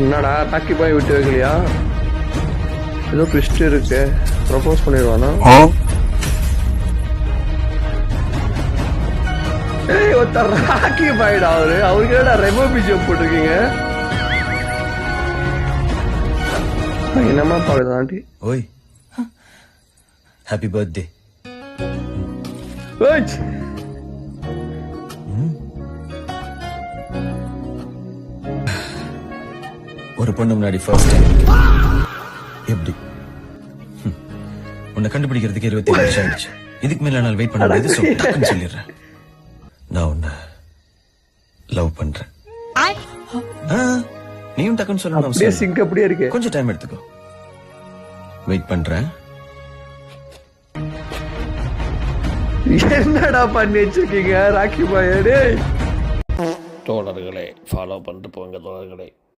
என்னடா டாக்கி பாய் விட்டு வைக்கலையா? ஏதோ ட்விஸ்ட் இருக்கு. ப்ரப்போஸ் பண்ணிடுவானா? ஏய் ஒருத்தர் ராக்கி பாய்டா அவருக்கு என்னடா ரெமோ பிஜிஎம் போட்டிருக்கீங்க? என்னமா பாக்குது ஆண்டி? ஓய் ஹாப்பி பர்த்டே. ஒரு பொண்ணு முன்னாடி ஃபர்ஸ்ட் டைம் எப்படி உன்னை கண்டுபிடிக்கிறதுக்கு 27 வருஷம் ஆயிடுச்சு. இதுக்கு மேல நான் வெயிட் பண்ண முடியாது. சொல்லிடுறேன், நான் உன்னை லவ் பண்றேன். நீயும் டக்குன்னு சொல்லணும். சிங்க் அப்படியே இருக்கு. கொஞ்சம் டைம் எடுத்துக்கோ. வெயிட் பண்றேன். என்னடா பண்ணி வச்சிருக்கீங்க ராக்கி பாய்? தோழர்களே ஃபாலோ பண்ணிட்டு போங்க தோழர்களே.